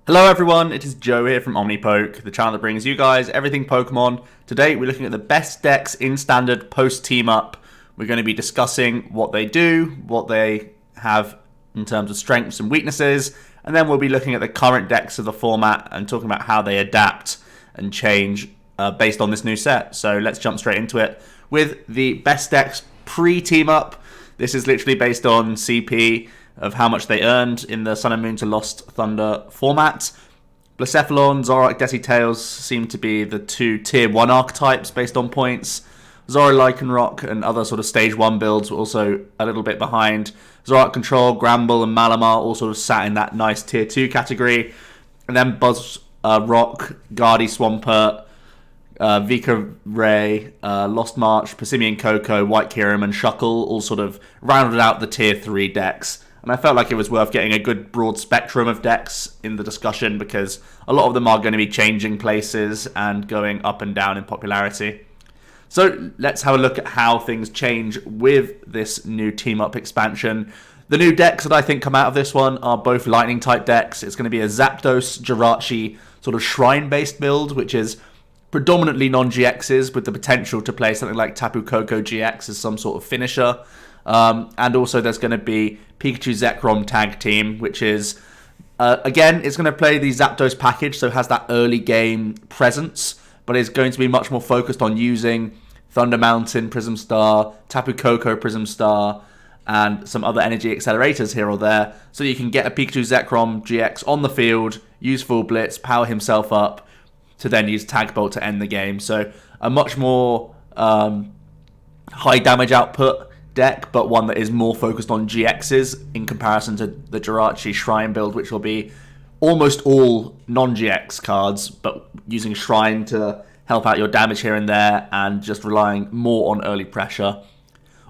Hello everyone, it is Joe here from OmniPoke, the channel that brings you guys everything Pokemon. Today we're looking at the best decks in Standard post-team up. We're going to be discussing what they do, what they have in terms of strengths and weaknesses, and then we'll be looking at the current decks of the format and talking about how they adapt and change based on this new set. So let's jump straight into it with the best decks pre-team up. This is literally based on CP of how much they earned in the Sun and Moon to Lost Thunder format. Blacephalon, Zoroark, Ninetales seem to be the two tier 1 archetypes based on points. Zoro, Lycanroc and other sort of stage 1 builds were also a little bit behind. Zoroark Control, Granbull and Malamar all sort of sat in that nice tier 2 category. And then Buzzwole, Gardevoir, Swampert, Vikavolt, Lost March, Passimian, Koko, White Kyurem and Shuckle all sort of rounded out the tier 3 decks. And I felt like it was worth getting a good broad spectrum of decks in the discussion because a lot of them are going to be changing places and going up and down in popularity. So let's have a look at how things change with this new team-up expansion. The new decks that I think come out of this one are both lightning-type decks. It's going to be a Zapdos Jirachi sort of Shrine-based build, which is predominantly non-GXs with the potential to play something like Tapu Koko GX as some sort of finisher. And also there's going to be Pikachu Zekrom tag team, which is, again, it's going to play the Zapdos package, so it has that early game presence, but it's going to be much more focused on using Thunder Mountain, Prism Star, Tapu Koko, Prism Star, and some other energy accelerators here or there, so you can get a Pikachu Zekrom GX on the field, use Full Blitz, power himself up, to then use Tag Bolt to end the game. So a much more high damage output deck, but one that is more focused on GXs in comparison to the Jirachi Shrine build, which will be almost all non-GX cards, but using Shrine to help out your damage here and there and just relying more on early pressure.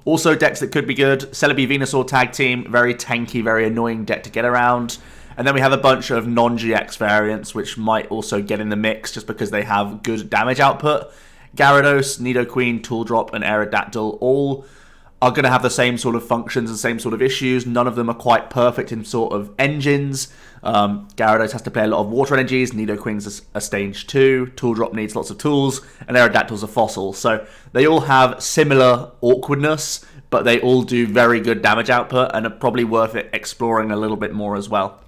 Also, decks that could be good: Celebi Venusaur tag team, very tanky, very annoying deck to get around. And then we have a bunch of non-GX variants, which might also get in the mix just because they have good damage output. Gyarados, Nidoqueen, Tool Drop, and Aerodacty all are going to have the same sort of functions and same sort of issues. None of them are quite perfect in sort of engines. Gyarados has to play a lot of water energies, Nidoqueen's a stage 2, Tool Drop needs lots of tools, and Aerodactyl's a fossil. So they all have similar awkwardness, but they all do very good damage output and are probably worth it exploring a little bit more as well.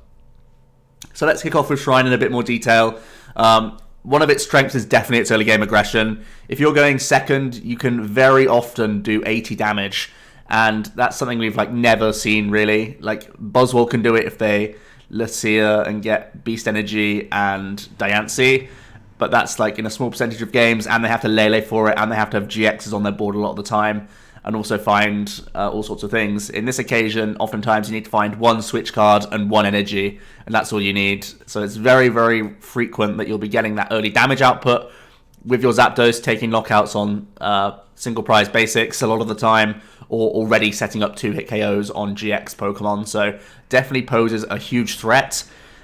So let's kick off with Shrine in a bit more detail. One of its strengths is definitely its early game aggression. If you're going second, you can very often do 80 damage, and that's something we've never seen really. Like Buzzwole can do it if they Lucia and get Beast Energy and Diancie, but that's in a small percentage of games, and they have to Lele for it, and they have to have GXs on their board a lot of the time, and also find all sorts of things. In this occasion, oftentimes you need to find one switch card and one energy, and that's all you need. So it's very, very frequent that you'll be getting that early damage output with your Zapdos taking knockouts on single prize basics a lot of the time, or already setting up 2-hit KOs on GX Pokemon. So definitely poses a huge threat.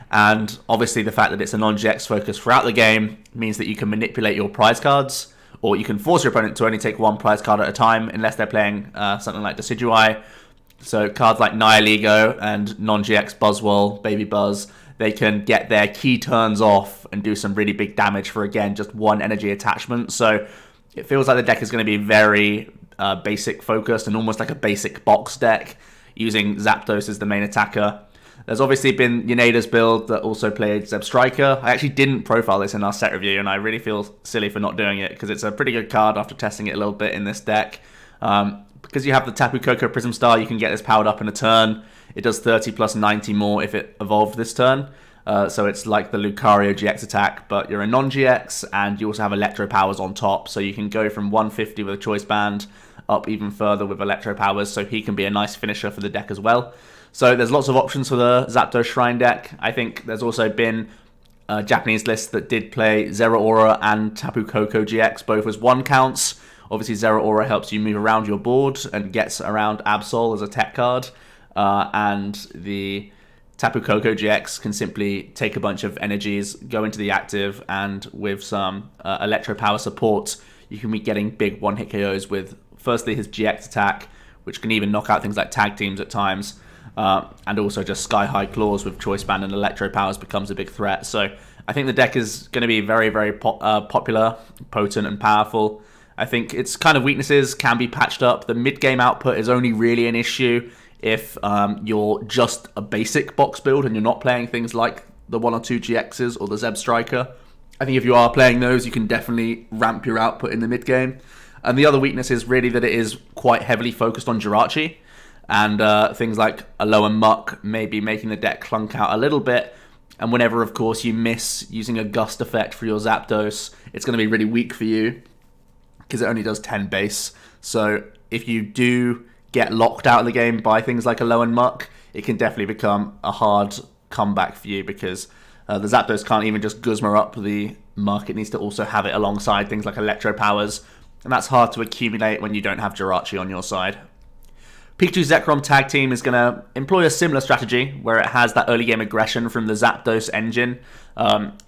And obviously the fact that it's a non-GX focus throughout the game means that you can manipulate your prize cards, or you can force your opponent to only take one prize card at a time unless they're playing something like Decidueye. So cards like Nihilego and non-GX Buzzwole, Baby Buzz, they can get their key turns off and do some really big damage for, again, just one energy attachment. So it feels like the deck is going to be very basic focused and almost like a basic box deck, using Zapdos as the main attacker. There's obviously been Yanada's build that also played Zebstrika. I actually didn't profile this in our set review, and I really feel silly for not doing it because it's a pretty good card after testing it a little bit in this deck. Because you have the Tapu Koko Prism Star, you can get this powered up in a turn. It does 30 plus 90 more if it evolved this turn. So it's like the Lucario GX attack, but you're a non-GX, and you also have Electro Powers on top. So you can go from 150 with a Choice Band up even further with Electro Powers, so he can be a nice finisher for the deck as well. So there's lots of options for the Zapdos Shrine deck. I think there's also been a Japanese list that did play Zeraora and Tapu Koko GX, both as 1 counts. Obviously Zeraora helps you move around your board and gets around Absol as a tech card. And the Tapu Koko GX can simply take a bunch of energies, go into the active, and with some Electro Power support, you can be getting big one-hit KOs with, firstly, his GX attack, which can even knock out things like tag teams at times. and also just sky-high claws with Choice Band and Electro Powers becomes a big threat. So I think the deck is going to be very, very popular, potent, and powerful. I think its kind of weaknesses can be patched up. The mid-game output is only really an issue if you're just a basic box build and you're not playing things like the 1 or 2 GXs or the Zeb Striker. I think if you are playing those, you can definitely ramp your output in the mid-game. And the other weakness is really that it is quite heavily focused on Jirachi. And things like a lower muck may be making the deck clunk out a little bit. And whenever, of course, you miss using a Gust effect for your Zapdos, it's going to be really weak for you because it only does 10 base. So if you do get locked out of the game by things like a low and muck, it can definitely become a hard comeback for you because the Zapdos can't even just Guzma up the muck. It needs to also have it alongside things like Electro Powers. And that's hard to accumulate when you don't have Jirachi on your side. Pikachu Zekrom tag team is going to employ a similar strategy where it has that early game aggression from the Zapdos engine.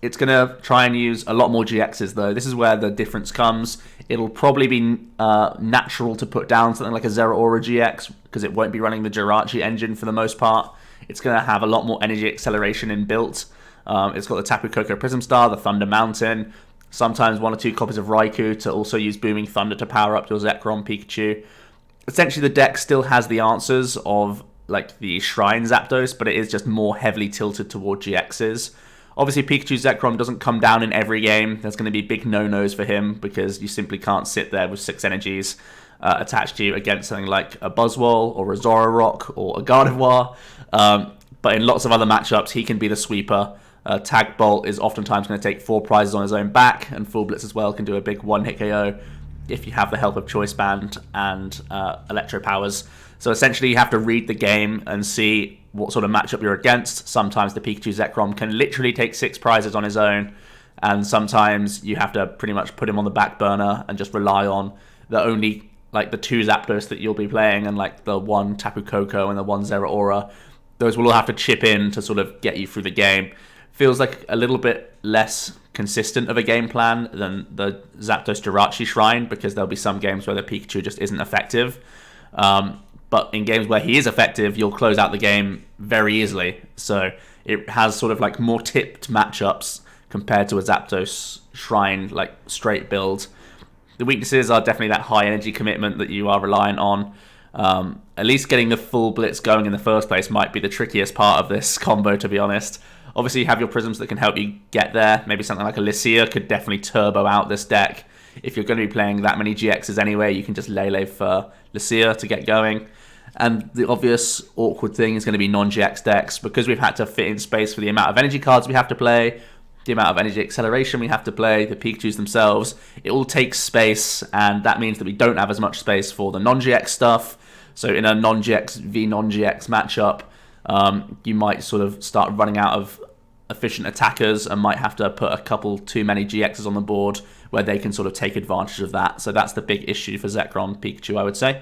It's going to try and use a lot more GXs though. This is where the difference comes. It'll probably be natural to put down something like a Zeraora GX because it won't be running the Jirachi engine for the most part. It's going to have a lot more energy acceleration inbuilt. It's got the Tapu Koko Prism Star, the Thunder Mountain, sometimes 1 or 2 copies of Raikou to also use Booming Thunder to power up your Zekrom Pikachu. Essentially, the deck still has the answers of like the Shrine Zapdos, but it is just more heavily tilted toward GXs. Obviously, Pikachu Zekrom doesn't come down in every game. There's going to be big no-nos for him because you simply can't sit there with 6 energies attached to you against something like a Buzzwole or a Zoroark or a Gardevoir. But in lots of other matchups, he can be the sweeper. Tag Bolt is oftentimes going to take 4 prizes on his own back, and Full Blitz as well can do a big one-hit KO if you have the help of Choice Band and Electro Powers. So essentially you have to read the game and see what sort of matchup you're against. Sometimes the Pikachu Zekrom can literally take 6 prizes on his own, and sometimes you have to pretty much put him on the back burner and just rely on the only like the 2 Zapdos that you'll be playing and like the 1 Tapu Koko and the 1 Zeraora. Those will all have to chip in to sort of get you through the game. Feels like a little bit less consistent of a game plan than the Zapdos Jirachi Shrine because there'll be some games where the Pikachu just isn't effective. But in games where he is effective, you'll close out the game very easily. So it has sort of like more tipped matchups compared to a Zapdos Shrine like straight build. The weaknesses are definitely that high energy commitment that you are reliant on. At least getting the full blitz going in the first place might be the trickiest part of this combo, to be honest. Obviously, you have your prisms that can help you get there. Maybe something like a Lycia could definitely turbo out this deck. If you're going to be playing that many GXs anyway, you can just Lele for Lycia to get going. And the obvious awkward thing is going to be non-GX decks. Because we've had to fit in space for the amount of energy cards we have to play, the amount of energy acceleration we have to play, the Pikachus themselves, it all takes space, and that means that we don't have as much space for the non-GX stuff. So in a non-GX v non-GX matchup, you might sort of start running out of efficient attackers and might have to put a couple too many GXs on the board where they can sort of take advantage of that. So that's the big issue for Zekrom Pikachu, I would say.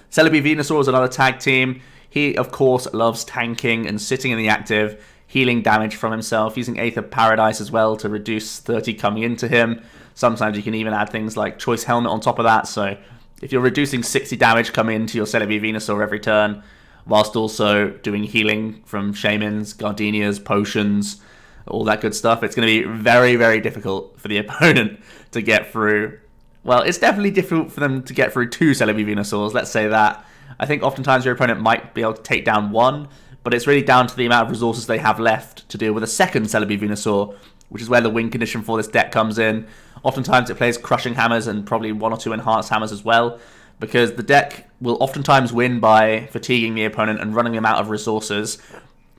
Celebi Venusaur is another tag team. He, of course, loves tanking and sitting in the active, healing damage from himself, using Aether Paradise as well to reduce 30 coming into him. Sometimes you can even add things like Choice Helmet on top of that. So if you're reducing 60 damage coming into your Celebi Venusaur every turn, whilst also doing healing from Shamans, Gardenias, Potions, all that good stuff, it's going to be very, very difficult for the opponent to get through. Well, it's definitely difficult for them to get through 2 Celebi Venusaurs, let's say that. I think oftentimes your opponent might be able to take down 1, but it's really down to the amount of resources they have left to deal with a second Celebi Venusaur, which is where the win condition for this deck comes in. Oftentimes it plays Crushing Hammers and probably 1 or 2 Enhanced Hammers as well, because the deck will oftentimes win by fatiguing the opponent and running them out of resources,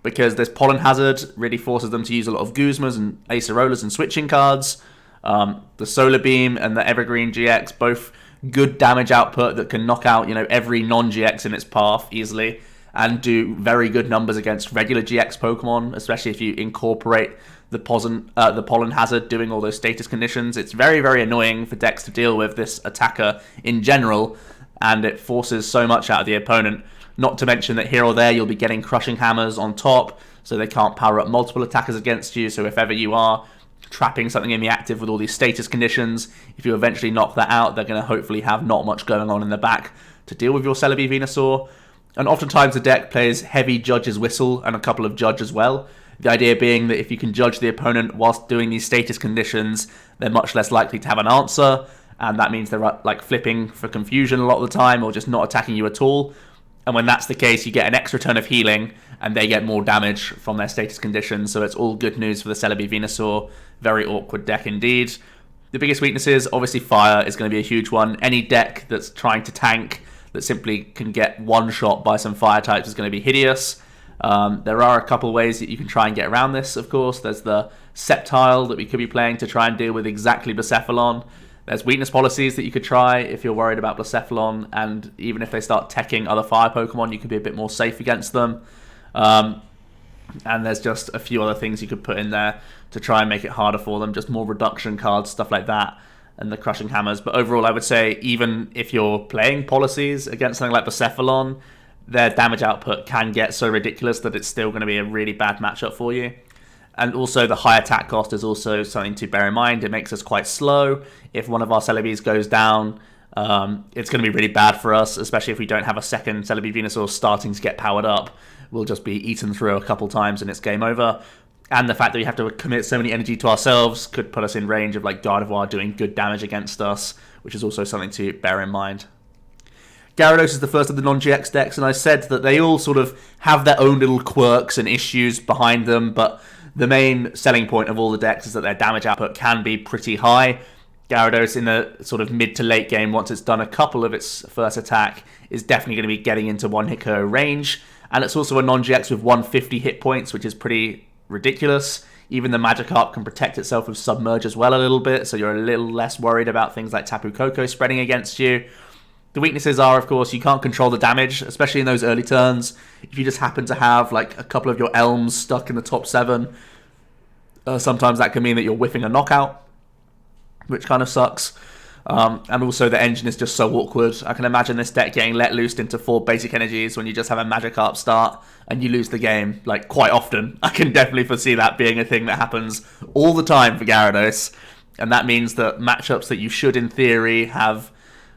because this Pollen Hazard really forces them to use a lot of Guzmas and Acerolas and switching cards. The Solar Beam and the Evergreen GX, both good damage output that can knock out, every non-GX in its path easily and do very good numbers against regular GX Pokemon, especially if you incorporate the Pollen Hazard doing all those status conditions. It's very, very annoying for decks to deal with this attacker in general, and it forces so much out of the opponent. Not to mention that here or there you'll be getting Crushing Hammers on top, so they can't power up multiple attackers against you. So if ever you are trapping something in the active with all these status conditions, if you eventually knock that out, they're going to hopefully have not much going on in the back to deal with your Celebi Venusaur. And oftentimes the deck plays heavy Judge's Whistle and a couple of Judge as well. The idea being that if you can judge the opponent whilst doing these status conditions, they're much less likely to have an answer, and that means they're like flipping for confusion a lot of the time or just not attacking you at all. And when that's the case, you get an extra turn of healing, and they get more damage from their status conditions, so it's all good news for the Celebi Venusaur. Very awkward deck indeed. The biggest weaknesses, obviously fire is going to be a huge one. Any deck that's trying to tank that simply can get one shot by some fire types is going to be hideous. There are a couple ways that you can try and get around this, of course. There's the Sceptile that we could be playing to try and deal with exactly Blacephalon. There's weakness policies that you could try if you're worried about Blacephalon, and even if they start teching other fire Pokemon, you could be a bit more safe against them. And there's just a few other things you could put in there to try and make it harder for them, just more reduction cards, stuff like that, and the Crushing Hammers. But overall, I would say even if you're playing policies against something like Blacephalon, their damage output can get so ridiculous that it's still going to be a really bad matchup for you. And also the high attack cost is also something to bear in mind. It makes us quite slow. If one of our Celebis goes down, it's going to be really bad for us, especially if we don't have a second Celebi Venusaur starting to get powered up. We'll just be eaten through a couple times and it's game over. And the fact that we have to commit so many energy to ourselves could put us in range of like Gardevoir doing good damage against us, which is also something to bear in mind. Gyarados is the first of the non-GX decks, and I said that they all sort of have their own little quirks and issues behind them, but the main selling point of all the decks is that their damage output can be pretty high. Gyarados in the sort of mid to late game, once it's done a couple of its first attack, is definitely going to be getting into one hit KO range, and it's also a non-GX with 150 hit points, which is pretty ridiculous. Even the Magikarp can protect itself with Submerge as well a little bit, so you're a little less worried about things like Tapu Koko spreading against you. The weaknesses are, of course, you can't control the damage, especially in those early turns. If you just happen to have like a couple of your Elms stuck in the top 7, sometimes that can mean that you're whiffing a knockout, which kind of sucks. And also the engine is just so awkward. I can imagine this deck getting let loose into 4 basic energies when you just have a Magikarp start and you lose the game, like, quite often. I can definitely foresee that being a thing that happens all the time for Gyarados. And that means that matchups that you should, in theory, have,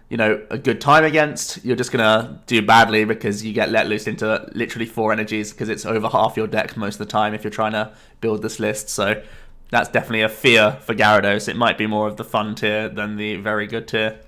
you know, a good time against, you're just going to do badly because you get let loose into literally 4 energies because it's over half your deck most of the time if you're trying to build this list. So that's definitely a fear for Gyarados. It might be more of the fun tier than the very good tier.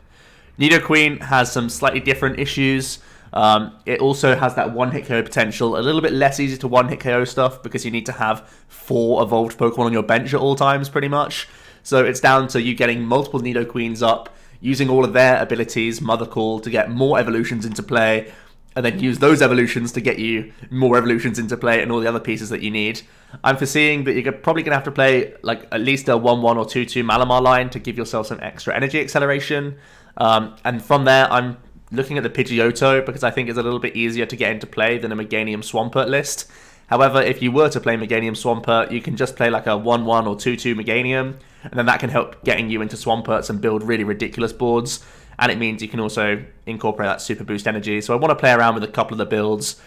Nidoqueen has some slightly different issues. It also has that one-hit KO potential, a little bit less easy to one-hit KO stuff because you need to have 4 evolved Pokemon on your bench at all times, pretty much. So it's down to you getting multiple Nidoqueens up, using all of their abilities, Mother Call, to get more evolutions into play, and then use those evolutions to get you more evolutions into play and all the other pieces that you need. I'm foreseeing that you're probably going to have to play like at least a 1-1 or 2-2 Malamar line to give yourself some extra energy acceleration. And from there, I'm looking at the Pidgeotto because I think it's a little bit easier to get into play than a Meganium Swampert list. However, if you were to play Meganium Swampert, you can just play like a 1-1 or 2-2 Meganium, and then that can help getting you into Swamperts and build really ridiculous boards. And it means you can also incorporate that Super Boost energy. So I want to play around with a couple of the builds.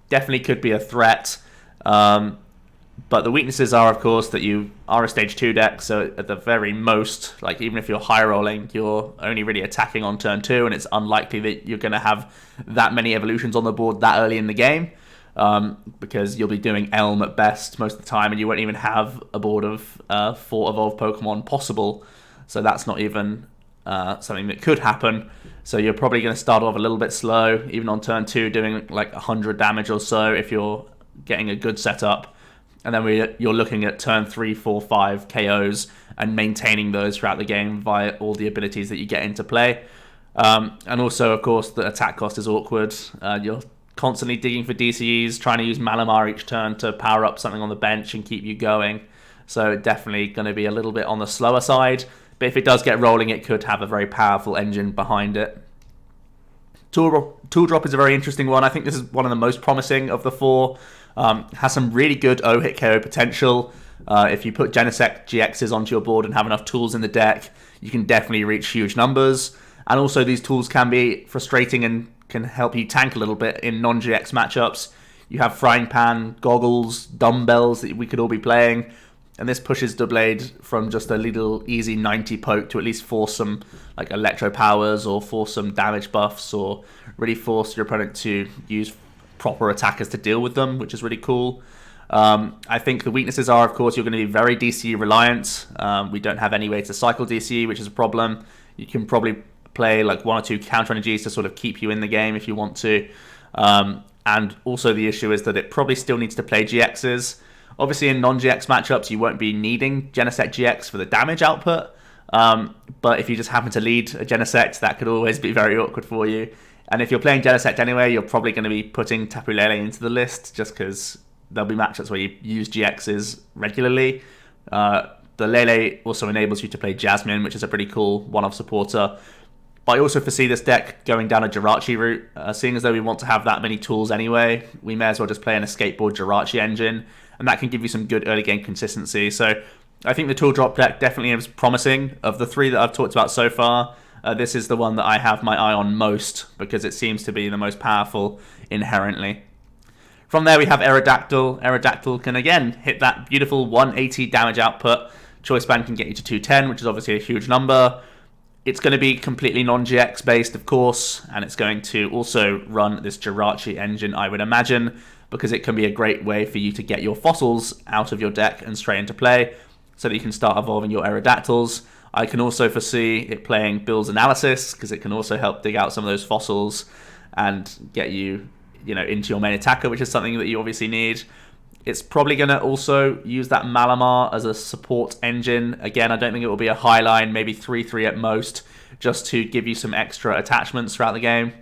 Definitely could be a threat. But the weaknesses are, of course, that you are a Stage 2 deck, so at the very most, like even if you're high rolling, you're only really attacking on turn 2, and it's unlikely that you're going to have that many evolutions on the board that early in the game. Because you'll be doing Elm at best most of the time, and you won't even have a board of 4 evolved Pokemon possible. So that's not even something that could happen. So you're probably going to start off a little bit slow, even on turn 2, doing like 100 damage or so if you're getting a good setup. And then you're looking at turn 3, 4, 5 KOs and maintaining those throughout the game via all the abilities that you get into play. And also, of course, the attack cost is awkward. You're constantly digging for DCEs, trying to use Malamar each turn to power up something on the bench and keep you going. So definitely going to be a little bit on the slower side. But if it does get rolling, it could have a very powerful engine behind it. Tool Drop is a very interesting one. I think this is one of the most promising of the 4. Has some really good O-hit KO potential. If you put Genesect GXs onto your board and have enough tools in the deck, you can definitely reach huge numbers. And also these tools can be frustrating and can help you tank a little bit in non-GX matchups. You have Frying Pan, Goggles, Dumbbells that we could all be playing, and this pushes Doublade from just a little easy 90 poke to at least force some like electro powers or force some damage buffs or really force your opponent to use proper attackers to deal with them, which is really cool. I think the weaknesses are, of course, you're going to be very DCE reliant. We don't have any way to cycle DCE, which is a problem. You can probably play like 1 or 2 counter energies to sort of keep you in the game if you want to. And also the issue is that it probably still needs to play GXs. Obviously in non-GX matchups, you won't be needing Genesect GX for the damage output. But if you just happen to lead a Genesect, that could always be very awkward for you. And if you're playing Genesect anyway, you're probably going to be putting Tapu Lele into the list just because there'll be matchups where you use GXs regularly. The Lele also enables you to play Jasmine, which is a pretty cool one-off supporter. But I also foresee this deck going down a Jirachi route. Seeing as though we want to have that many tools anyway, we may as well just play in a skateboard Jirachi engine, and that can give you some good early game consistency. So I think the tool drop deck definitely is promising. Of the 3 that I've talked about so far, this is the one that I have my eye on most because it seems to be the most powerful inherently. From there we have Aerodactyl. Aerodactyl can again hit that beautiful 180 damage output. Choice Band can get you to 210, which is obviously a huge number. It's going to be completely non-GX based, of course, and it's going to also run this Jirachi engine, I would imagine, because it can be a great way for you to get your fossils out of your deck and straight into play, so that you can start evolving your Aerodactyls. I can also foresee it playing Bill's Analysis, because it can also help dig out some of those fossils and get you, into your main attacker, which is something that you obviously need. It's probably going to also use that Malamar as a support engine. Again, I don't think it will be a high line, maybe 3-3 at most, just to give you some extra attachments throughout the game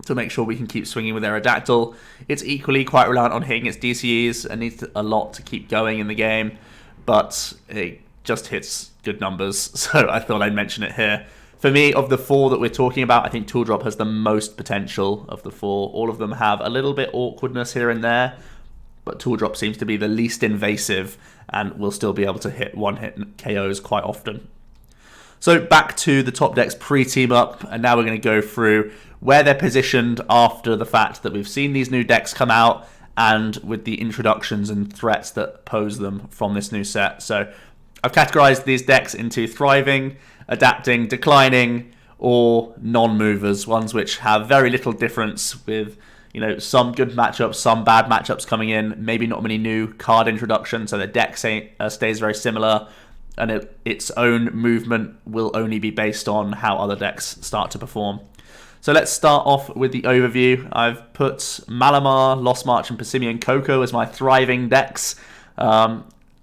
to make sure we can keep swinging with Aerodactyl. It's equally quite reliant on hitting its DCEs and needs a lot to keep going in the game, but it just hits good numbers, so I thought I'd mention it here. For me, of the 4 that we're talking about, I think Tool Drop has the most potential of the 4. All of them have a little bit awkwardness here and there, but Tool Drop seems to be the least invasive and will still be able to hit one-hit KOs quite often. So back to the top decks pre-team up, and now we're going to go through where they're positioned after the fact that we've seen these new decks come out and with the introductions and threats that pose them from this new set. So I've categorized these decks into thriving, adapting, declining, or non-movers, ones which have very little difference with some good matchups, some bad matchups coming in, maybe not many new card introductions, so the deck stays very similar, and its own movement will only be based on how other decks start to perform. So let's start off with the overview. I've put Malamar, Lost March, and Passimian Koko as my thriving decks.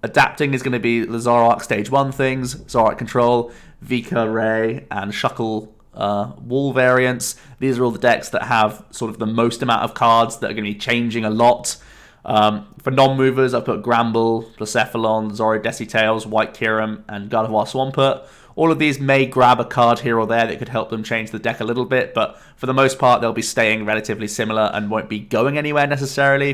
Adapting is going to be the Zoroark Stage 1 things, Zoroark Control, Vika, Ray, and Shuckle Wall variants. These are all the decks that have sort of the most amount of cards that are going to be changing a lot. For non-movers, I've put Granbull, Blacephalon, Zoroark Tails, White Kyurem, and Gardevoir Swampert. All of these may grab a card here or there that could help them change the deck a little bit, but for the most part, they'll be staying relatively similar and won't be going anywhere necessarily.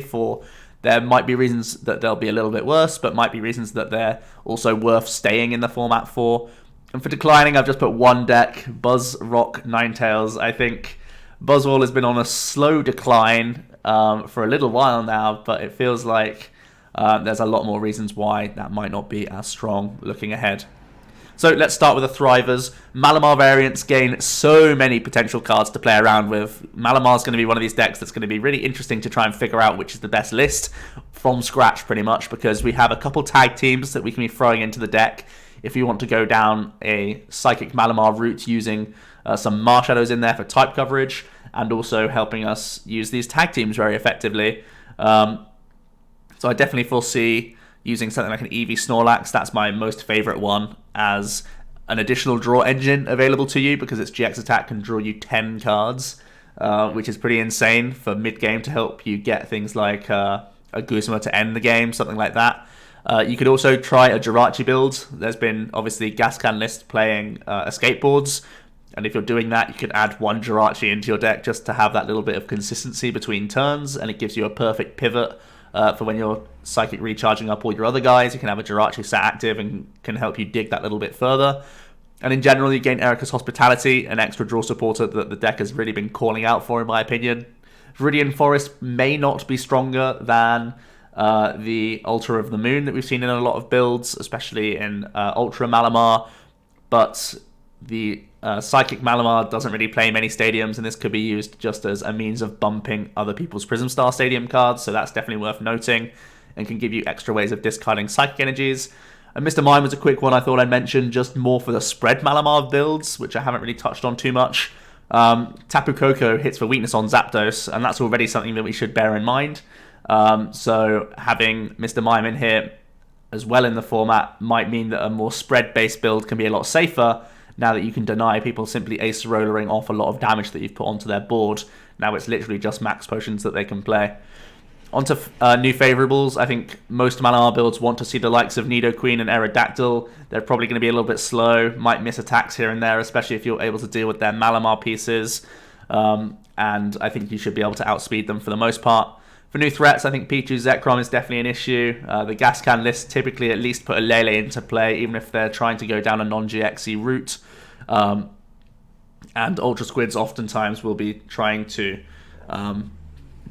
There might be reasons that they'll be a little bit worse, but might be reasons that they're also worth staying in the format for. And for declining, I've just put one deck, Buzzwole Ninetales. I think Buzzwole has been on a slow decline for a little while now, but it feels like there's a lot more reasons why that might not be as strong looking ahead. So let's start with the thrivers. Malamar Variants gain so many potential cards to play around with. Malamar is going to be one of these decks that's going to be really interesting to try and figure out which is the best list from scratch pretty much, because we have a couple tag teams that we can be throwing into the deck if you want to go down a Psychic Malamar route using some Marshadows in there for type coverage and also helping us use these tag teams very effectively. So I definitely foresee using something like an Eevee Snorlax. That's my most favorite one as an additional draw engine available to you, because its GX attack can draw you 10 cards, which is pretty insane for mid-game to help you get things like a Guzma to end the game, something like that. You could also try a Jirachi build. There's been obviously Gascan list playing escape boards, and if you're doing that, you could add one Jirachi into your deck just to have that little bit of consistency between turns, and it gives you a perfect pivot for when you're Psychic recharging up all your other guys. You can have a Jirachi sat active and can help you dig that little bit further. And in general, you gain Erika's Hospitality, an extra draw supporter that the deck has really been calling out for, in my opinion. Viridian Forest may not be stronger than the Altar of the Moon that we've seen in a lot of builds, especially in Ultra Malamar, but The Psychic Malamar doesn't really play many stadiums, and this could be used just as a means of bumping other people's Prism Star Stadium cards, so that's definitely worth noting, and can give you extra ways of discarding Psychic Energies. And Mr. Mime was a quick one I thought I'd mention, just more for the spread Malamar builds, which I haven't really touched on too much. Tapu Koko hits for weakness on Zapdos, and that's already something that we should bear in mind. So having Mr. Mime in here as well in the format might mean that a more spread-based build can be a lot safer now that you can deny people simply ace rollering off a lot of damage that you've put onto their board. Now it's literally just max potions that they can play. Onto new favourables, I think most Malamar builds want to see the likes of Nidoqueen and Aerodactyl. They're probably going to be a little bit slow, might miss attacks here and there, especially if you're able to deal with their Malamar pieces. And I think you should be able to outspeed them for the most part. For new threats, I think Pichu Zekrom is definitely an issue. The gas can list typically at least put a Lele into play, even if they're trying to go down a non-GXE route. And Ultra Squids oftentimes will be trying to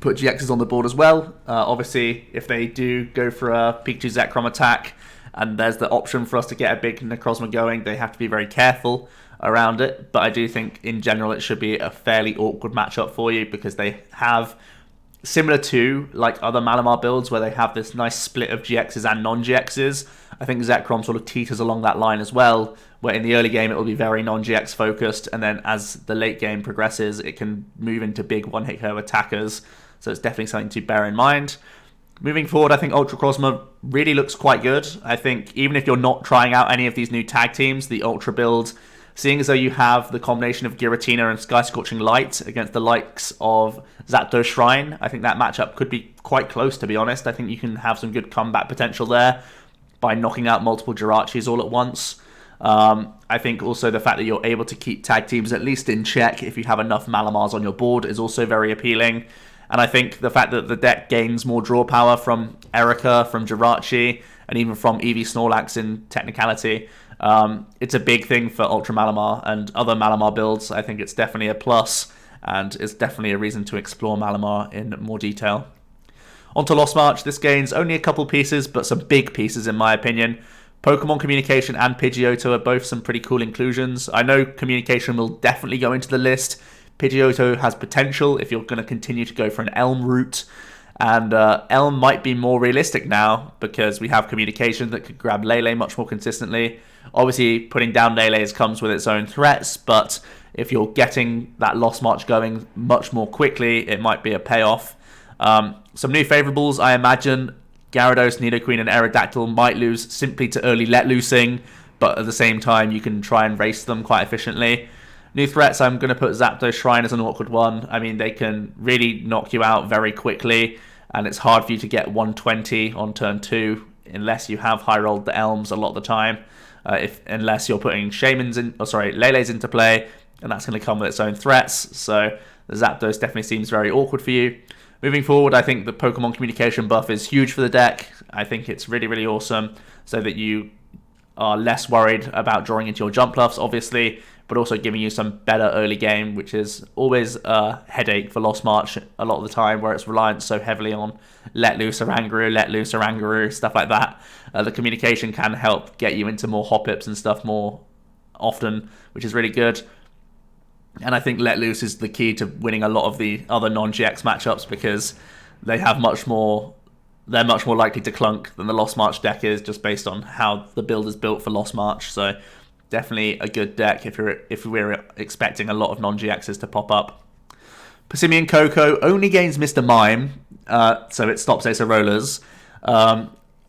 put GXs on the board as well. Obviously, if they do go for a Pikachu Zekrom attack, and there's the option for us to get a big Necrozma going, they have to be very careful around it. But I do think, in general, it should be a fairly awkward matchup for you, because they have, similar to like other Malamar builds where they have this nice split of GXs and non-GXs, I think Zekrom sort of teeters along that line as well, where in the early game it will be very non-GX focused, and then as the late game progresses, it can move into big one-hit KO attackers. So it's definitely something to bear in mind. Moving forward, I think Ultra Cosmo really looks quite good. I think even if you're not trying out any of these new tag teams, the Ultra build, seeing as though you have the combination of Giratina and Sky Scorching Light against the likes of Zapdos Shrine, I think that matchup could be quite close, to be honest. I think you can have some good comeback potential there by knocking out multiple Jirachis all at once. I think also the fact that you're able to keep tag teams at least in check if you have enough Malamars on your board is also very appealing. And I think the fact that the deck gains more draw power from Erica, from Jirachi, and even from Eevee Snorlax in technicality, it's a big thing for Ultra Malamar and other Malamar builds. I think it's definitely a plus, and it's definitely a reason to explore Malamar in more detail. Onto Lost March, this gains only a couple pieces, but some big pieces in my opinion. Pokemon Communication and Pidgeotto are both some pretty cool inclusions. I know Communication will definitely go into the list. Pidgeotto has potential if you're going to continue to go for an Elm route. And Elm might be more realistic now because we have Communication that could grab Lele much more consistently. Obviously, putting down Lele's comes with its own threats, but if you're getting that Lost March going much more quickly, it might be a payoff. Some new favourables, I imagine Gyarados, Nidoqueen, and Aerodactyl might lose simply to early let loosing, but at the same time, you can try and race them quite efficiently. New threats, I'm going to put Zapdos Shrine as an awkward one. I mean, they can really knock you out very quickly, and it's hard for you to get 120 on turn 2 unless you have high rolled the Elms a lot of the time. Unless you're putting Lele's into play, and that's going to come with its own threats. So the Zapdos definitely seems very awkward for you. Moving forward, I think the Pokemon Communication buff is huge for the deck. I think it's really, really awesome, so that you are less worried about drawing into your jump bluffs, obviously, but also giving you some better early game, which is always a headache for Lost March a lot of the time, where it's reliant so heavily on let loose Oranguru, stuff like that. The Communication can help get you into more hop-ups and stuff more often, which is really good. And I think let loose is the key to winning a lot of the other non-GX matchups, because they have they're much more likely to clunk than the Lost March deck is, just based on how the build is built for Lost March. So definitely a good deck if we're expecting a lot of non-GXs to pop up. Passimian Koko only gains Mr. Mime, so it stops Ace of Rollers.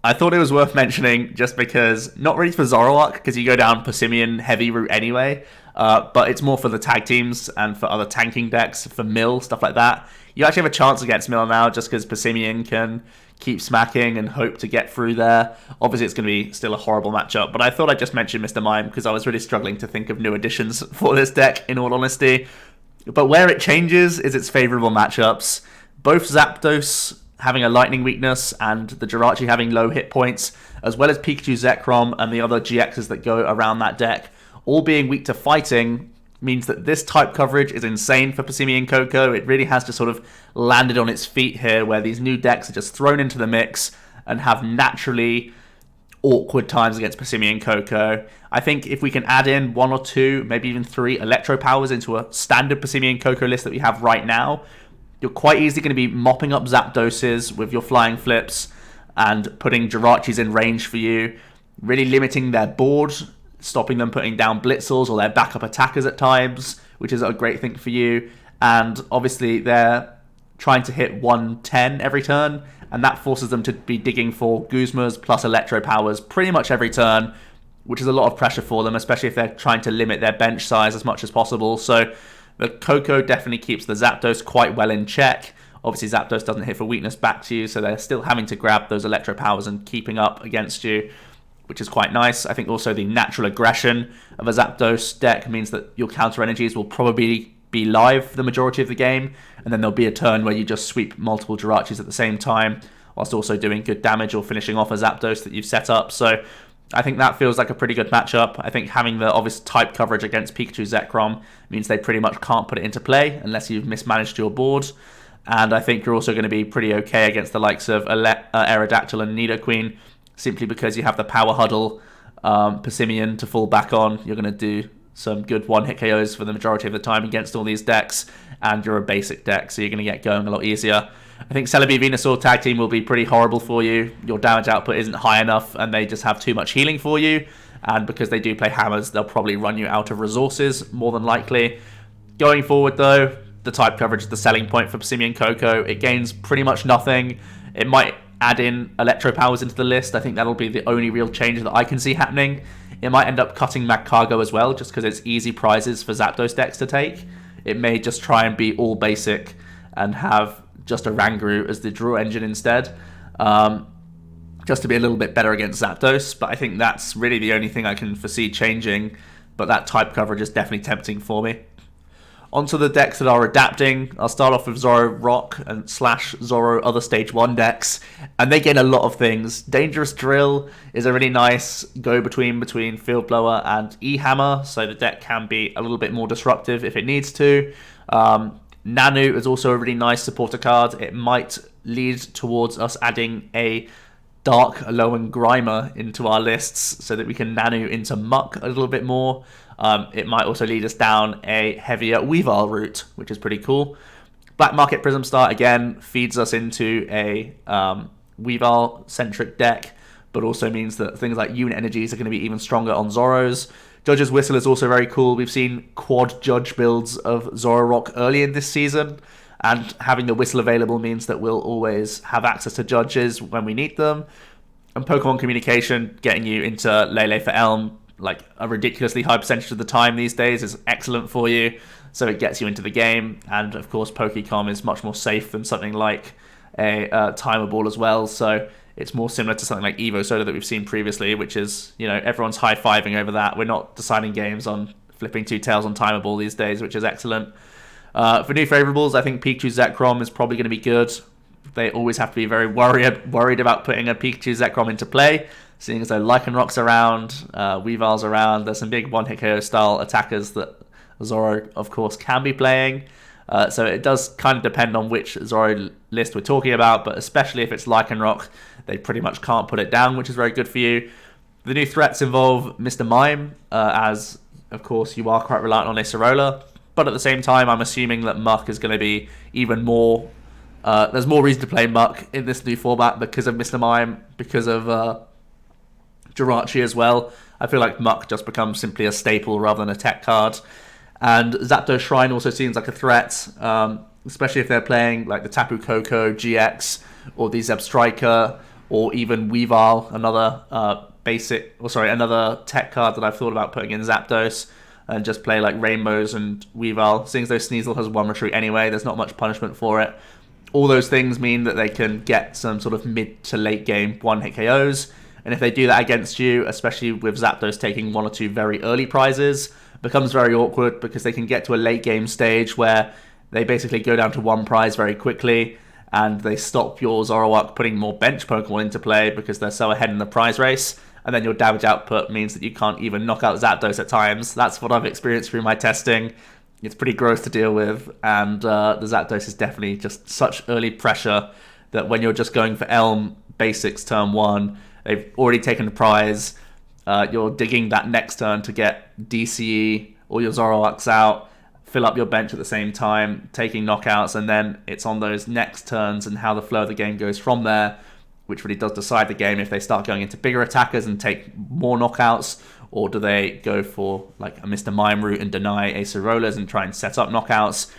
I thought it was worth mentioning just because, not really for Zoroark, because you go down Passimian heavy route anyway, but it's more for the tag teams and for other tanking decks, for Mill, stuff like that. You actually have a chance against Mill now just because Passimian can keep smacking and hope to get through there. Obviously, it's going to be still a horrible matchup, but I thought I'd just mention Mr. Mime because I was really struggling to think of new additions for this deck, in all honesty. But where it changes is its favourable matchups. Both Zapdos having a lightning weakness and the Jirachi having low hit points, as well as Pikachu Zekrom and the other GXs that go around that deck, all being weak to fighting, means that this type coverage is insane for Passimian Koko. It really has just sort of landed on its feet here, where these new decks are just thrown into the mix and have naturally awkward times against Passimian Koko. I think if we can add in 1 or 2, maybe even 3 Electro Powers into a standard Passimian Koko list that we have right now, you're quite easily going to be mopping up Zapdoses with your flying flips and putting Jirachis in range for you, really limiting their board, stopping them putting down Blitzels or their backup attackers at times, which is a great thing for you. And obviously they're trying to hit 110 every turn, and that forces them to be digging for Guzmas plus Electro Powers pretty much every turn, which is a lot of pressure for them, especially if they're trying to limit their bench size as much as possible. So the Koko definitely keeps the Zapdos quite well in check. Obviously, Zapdos doesn't hit for weakness back to you, so they're still having to grab those Electro Powers and keeping up against you, which is quite nice. I think also the natural aggression of a Zapdos deck means that your counter energies will probably be live for the majority of the game, and then there'll be a turn where you just sweep multiple Jirachis at the same time, whilst also doing good damage or finishing off a Zapdos that you've set up. So I think that feels like a pretty good matchup. I think having the obvious type coverage against Pikachu Zekrom means they pretty much can't put it into play unless you've mismanaged your board. And I think you're also going to be pretty okay against the likes of Aerodactyl and Nidoqueen, simply because you have the Power Huddle Passimian to fall back on. You're going to do some good one-hit KOs for the majority of the time against all these decks, and you're a basic deck, so you're going to get going a lot easier. I think Celebi Venusaur tag team will be pretty horrible for you. Your damage output isn't high enough, and they just have too much healing for you. And because they do play hammers, they'll probably run you out of resources, more than likely. Going forward, though, the type coverage is the selling point for Passimian Koko. It gains pretty much nothing. It might add in Electro Powers into the list. I think that'll be the only real change that I can see happening. It might end up cutting Magcargo as well, just because it's easy prizes for Zapdos decks to take. It may just try and be all basic and have just a Ranguru as the draw engine instead, just to be a little bit better against Zapdos. But I think that's really the only thing I can foresee changing, but that type coverage is definitely tempting for me. Onto the decks that are adapting. I'll start off with Zoroark and / Zoro other stage 1 decks, and they gain a lot of things. Dangerous Drill is a really nice go-between between Field Blower and E-Hammer, so the deck can be a little bit more disruptive if it needs to. Nanu is also a really nice supporter card. It might lead towards us adding a Dark Alolan Grimer into our lists so that we can Nanu into Muck a little bit more. It might also lead us down a heavier Weavile route, which is pretty cool. Black Market Prism Star, again, feeds us into a Weavile-centric deck, but also means that things like unit energies are going to be even stronger on Zoros. Judge's Whistle is also very cool. We've seen quad Judge builds of Zoroark early in this season, and having the Whistle available means that we'll always have access to Judges when we need them. And Pokemon Communication, getting you into Lele for Elm, like a ridiculously high percentage of the time these days, is excellent for you. So it gets you into the game, and of course Pokecom is much more safe than something like a Timer Ball as well. So it's more similar to something like Evo Soda that we've seen previously, which is, you know, everyone's high-fiving over that. We're not deciding games on flipping 2 tails on Timer Ball these days, which is excellent. For new favourables, I think Pikachu Zekrom is probably going to be good. They always have to be very worried about putting a Pikachu Zekrom into play, seeing as though Lycanroc's around, Weavile's around. There's some big one-hit KO style attackers that Zoro, of course, can be playing. So it does kind of depend on which Zoro list we're talking about, but especially if it's Lycanroc, they pretty much can't put it down, which is very good for you. The new threats involve Mr. Mime, as, of course, you are quite reliant on Acerola, but at the same time, I'm assuming that Muck is going to be even more... there's more reason to play Muck in this new format because of Mr. Mime, because of Jirachi as well. I feel like Muck just becomes simply a staple rather than a tech card. And Zapdos Shrine also seems like a threat, especially if they're playing like the Tapu Koko GX or the Zeb Striker or even Weavile, another another tech card that I've thought about putting in Zapdos, and just play like Rainbows and Weavile. Seeing as though Sneasel has 1 retreat anyway, there's not much punishment for it. All those things mean that they can get some sort of mid to late game one-hit KOs, and if they do that against you, especially with Zapdos taking 1 or 2 very early prizes, it becomes very awkward because they can get to a late game stage where they basically go down to 1 prize very quickly, and they stop your Zoroark putting more bench Pokemon into play because they're so ahead in the prize race, and then your damage output means that you can't even knock out Zapdos at times. That's what I've experienced through my testing. It's pretty gross to deal with, and the Zapdos is definitely just such early pressure that when you're just going for Elm Basics turn 1 They've already taken the prize. You're digging that next turn to get DCE all your Zoroarks out, fill up your bench at the same time, taking knockouts, and then it's on those next turns and how the flow of the game goes from there, which really does decide the game. If they start going into bigger attackers and take more knockouts, or do they go for like a Mr. Mime route and deny Acerolas and try and set up knockouts?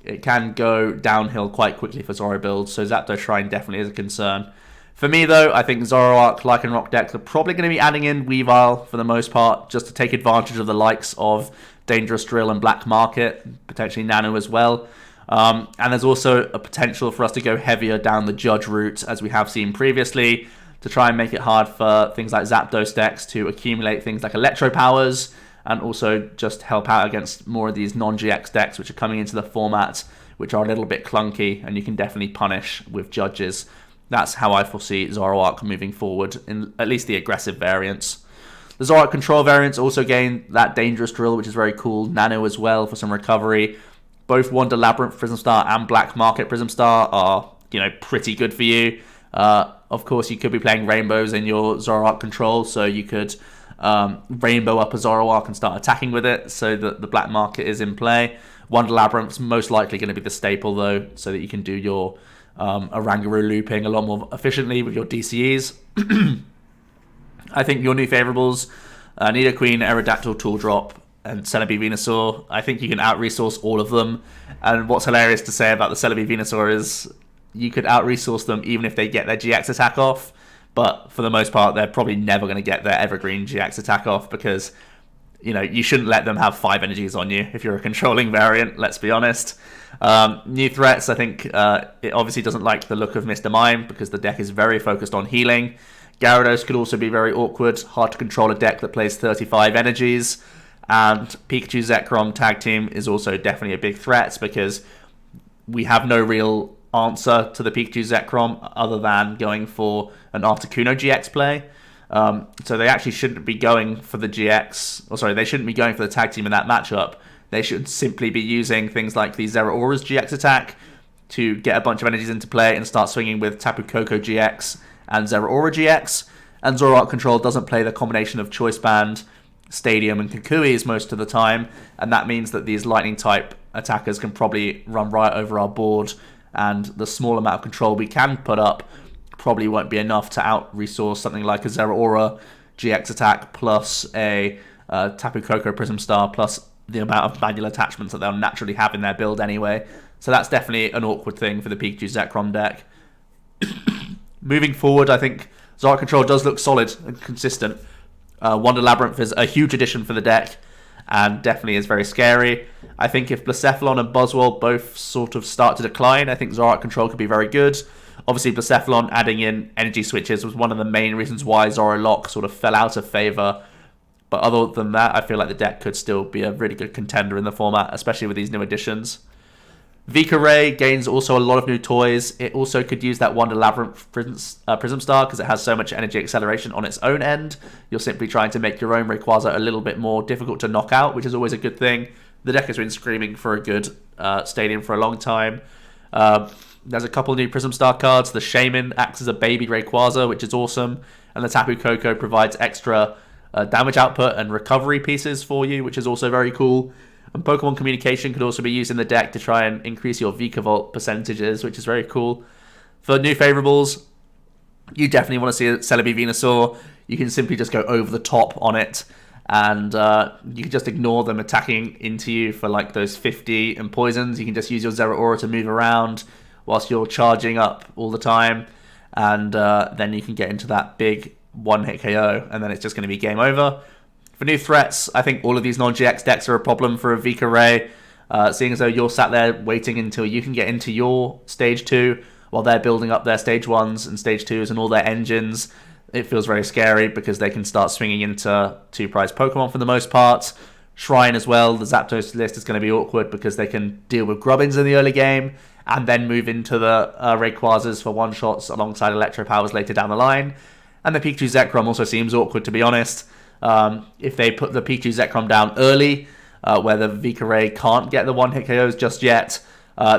It can go downhill quite quickly for Zoro builds, so Zapdos Shrine definitely is a concern. For me, though, I think Zoroark, Lycanroc decks are probably going to be adding in Weavile for the most part, just to take advantage of the likes of Dangerous Drill and Black Market, potentially Nano as well. And there's also a potential for us to go heavier down the Judge route, as we have seen previously, to try and make it hard for things like Zapdos decks to accumulate things like Electro Powers, and also just help out against more of these non-GX decks which are coming into the format, which are a little bit clunky, and you can definitely punish with Judges. That's how I foresee Zoroark moving forward, in at least the aggressive variants. The Zoroark Control variants also gain that Dangerous Drill, which is very cool. Nano as well for some recovery. Both Wonder Labyrinth Prism Star and Black Market Prism Star are, pretty good for you. Of course, you could be playing Rainbows in your Zoroark Control, so you could Rainbow up a Zoroark and start attacking with it, so that the Black Market is in play. Wonder Labyrinth's most likely going to be the staple, though, so that you can do your Oranguru looping a lot more efficiently with your DCEs. I think your new favourables, Nidoqueen, Aerodactyl, Tool Drop, and Celebi Venusaur, I think you can out-resource all of them. And what's hilarious to say about the Celebi Venusaur is you could out-resource them even if they get their GX attack off, but for the most part, they're probably never going to get their Evergreen GX attack off, because you shouldn't let them have 5 energies on you if you're a controlling variant, let's be honest. New threats, I think it obviously doesn't like the look of Mr. Mime, because the deck is very focused on healing. Gyarados could also be very awkward, hard to control a deck that plays 35 energies. And Pikachu Zekrom tag team is also definitely a big threat, because we have no real answer to the Pikachu Zekrom other than going for an Articuno GX play. So they actually shouldn't be going for the GX, they shouldn't be going for the tag team in that matchup. They should simply be using things like the Zeraora's GX attack to get a bunch of energies into play and start swinging with Tapu Koko GX and Zeraora GX. And Zoroark Control doesn't play the combination of Choice Band, Stadium, and Kukuis most of the time, and that means that these lightning type attackers can probably run right over our board, and the small amount of control we can put up probably won't be enough to out-resource something like a Zeraora GX attack plus a Tapu Koko Prism Star plus the amount of manual attachments that they'll naturally have in their build anyway. So that's definitely an awkward thing for the Pikachu Zekrom deck. Moving forward, I think Zoroark Control does look solid and consistent. Wonder Labyrinth is a huge addition for the deck, and definitely is very scary. I think if Blacephalon and Buzzwole both sort of start to decline, I think Zoroark Control could be very good. Obviously, Blacephalon adding in energy switches was one of the main reasons why Zoroark sort of fell out of favour. But other than that, I feel like the deck could still be a really good contender in the format, especially with these new additions. Vikavolt gains also a lot of new toys. It also could use that Wonder Labyrinth Prism Star because it has so much energy acceleration on its own end. You're simply trying to make your own Rayquaza a little bit more difficult to knock out, which is always a good thing. The deck has been screaming for a good Stadium for a long time. There's a couple new Prism Star cards. The Shaman acts as a baby Rayquaza, which is awesome. And the Tapu Koko provides extra damage output and recovery pieces for you, which is also very cool. And Pokemon Communication could also be used in the deck to try and increase your Vikavolt percentages, which is very cool. For new favourables, you definitely want to see a Celebi Venusaur. You can simply just go over the top on it, and you can just ignore them attacking into you for like those 50 and poisons. You can just use your Zeraora to move around whilst you're charging up all the time, and then you can get into that big one-hit KO, and then it's just going to be game over. For new threats, I think all of these non-GX decks are a problem for a Vikavolt, seeing as though you're sat there waiting until you can get into your Stage 2 while they're building up their Stage 1s and Stage 2s and all their engines. It feels very scary because they can start swinging into 2-prize Pokemon for the most part. Shrine as well, the Zapdos list is going to be awkward because they can deal with Grubbins in the early game and then move into the Rayquazas for one-shots alongside Electro Powers later down the line. And the Pikachu Zekrom also seems awkward, to be honest. If they put the Pikachu Zekrom down early, where the Vikavolt can't get the one-hit KOs just yet,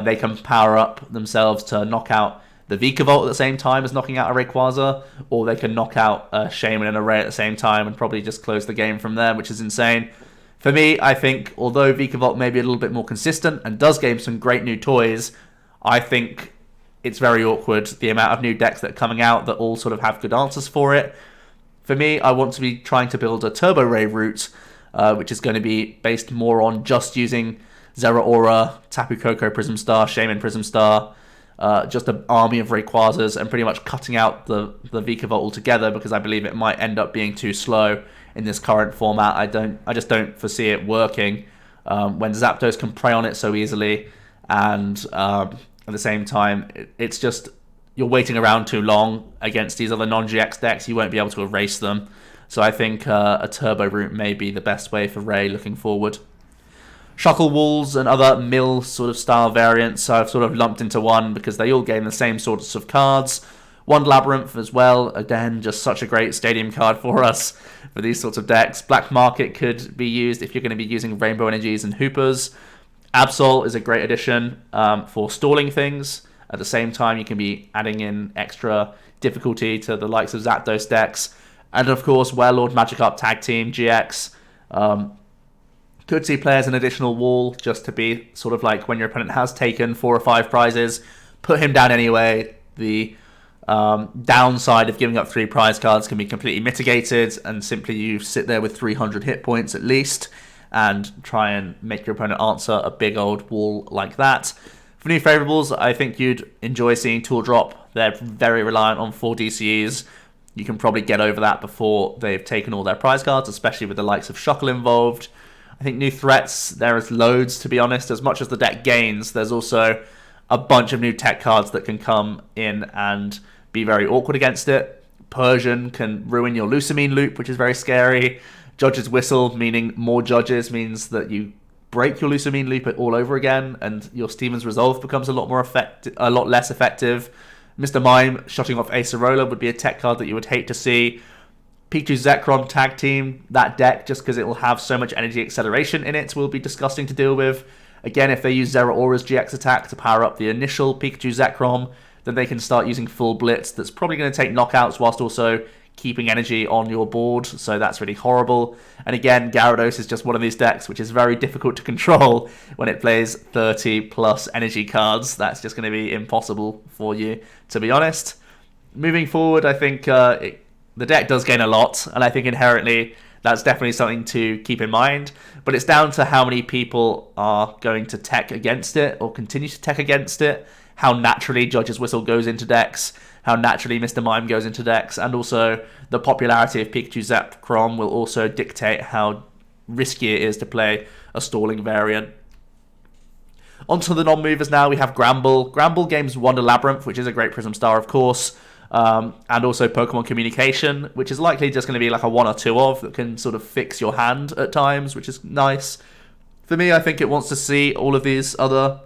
they can power up themselves to knock out the Vikavolt at the same time as knocking out a Rayquaza, or they can knock out a Shaman and a Ray at the same time and probably just close the game from there, which is insane. For me, I think, although Vikavolt may be a little bit more consistent and does game some great new toys, I think it's very awkward, the amount of new decks that are coming out that all sort of have good answers for it. For me, I want to be trying to build a Turbo Ray route, which is going to be based more on just using Zeraora, Tapu Koko Prism Star, Shaman Prism Star, just an army of Rayquazas, and pretty much cutting out the Vikavolt altogether, because I believe it might end up being too slow in this current format. I just don't foresee it working when Zapdos can prey on it so easily, and at the same time, it's just, you're waiting around too long against these other non-GX decks. You won't be able to erase them. So I think a Turbo route may be the best way for Ray looking forward. Shuckle Walls and other mill sort of style variants I've sort of lumped into one because they all game the same sorts of cards. One Labyrinth as well, again, just such a great stadium card for us for these sorts of decks. Black Market could be used if you're going to be using Rainbow Energies and Hoopers. Absol is a great addition for stalling things. At the same time, you can be adding in extra difficulty to the likes of Zapdos decks. And of course, Warlord Magikarp Tag Team GX. Could see players an additional wall just to be sort of like when your opponent has taken 4 or 5 prizes, put him down anyway. The downside of giving up 3 prize cards can be completely mitigated, and simply you sit there with 300 hit points at least and try and make your opponent answer a big old wall like that. For new favourables, I think you'd enjoy seeing Tool Drop. They're very reliant on 4 DCEs. You can probably get over that before they've taken all their prize cards, especially with the likes of Shuckle involved. I think new threats, there is loads, to be honest. As much as the deck gains, there's also a bunch of new tech cards that can come in and be very awkward against it. Persian can ruin your Lusamine loop, which is very scary. Judge's Whistle, meaning more judges, means that you break your Lusamine loop all over again, and your Steven's Resolve becomes a lot less effective. Mr. Mime shutting off Acerola would be a tech card that you would hate to see. Pikachu Zekrom tag team, that deck, just because it will have so much energy acceleration in it, will be disgusting to deal with. Again, if they use Zeraora's GX attack to power up the initial Pikachu Zekrom, then they can start using full blitz. That's probably going to take knockouts whilst also keeping energy on your board, so that's really horrible. And again, Gyarados is just one of these decks which is very difficult to control when it plays 30 plus energy cards. That's just going to be impossible for you, to be honest. Moving forward, I think the deck does gain a lot, and I think inherently that's definitely something to keep in mind, but it's down to how many people are going to tech against it or continue to tech against it, how naturally Judge's Whistle goes into decks, how naturally Mr. Mime goes into decks, and also the popularity of Pikachu Zekrom will also dictate how risky it is to play a stalling variant. Onto the non-movers now, we have Granbull. Granbull games Wonder Labyrinth, which is a great Prism Star, of course, and also Pokemon Communication, which is likely just going to be like a 1 or 2 of that can sort of fix your hand at times, which is nice. For me, I think it wants to see all of these other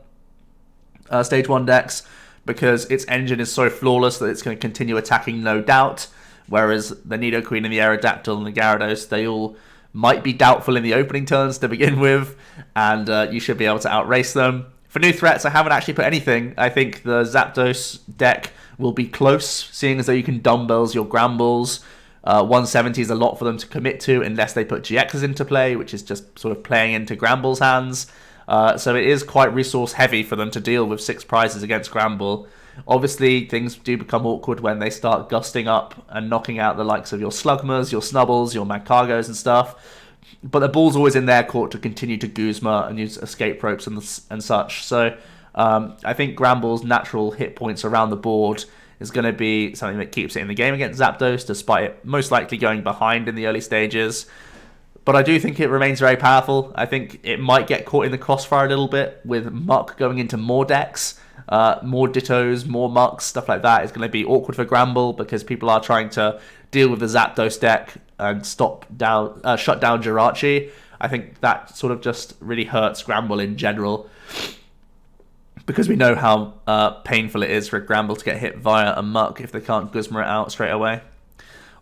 Stage 1 decks because its engine is so flawless that it's going to continue attacking, no doubt, whereas the Nidoqueen and the Aerodactyl and the Gyarados, they all might be doubtful in the opening turns to begin with, and you should be able to outrace them. For new threats, I haven't actually put anything. I think the Zapdos deck will be close, seeing as though you can dumbbells your Granbulls. 170 is a lot for them to commit to unless they put GXs into play, which is just sort of playing into Granbull's hands. So it is quite resource heavy for them to deal with 6 prizes against Granbull. Obviously, things do become awkward when they start gusting up and knocking out the likes of your Slugmas, your Snubbles, your Magcargos and stuff. But the ball's always in their court to continue to Guzma and use escape ropes and such. So I think Granbull's natural hit points around the board is going to be something that keeps it in the game against Zapdos, despite it most likely going behind in the early stages. But I do think it remains very powerful. I think it might get caught in the crossfire a little bit with Muck going into more decks. More Dittos, more Mucks, stuff like that is going to be awkward for Granbull because people are trying to deal with the Zapdos deck and shut down Jirachi. I think that sort of just really hurts Granbull in general because we know how painful it is for Granbull to get hit via a Muck if they can't Guzma it out straight away.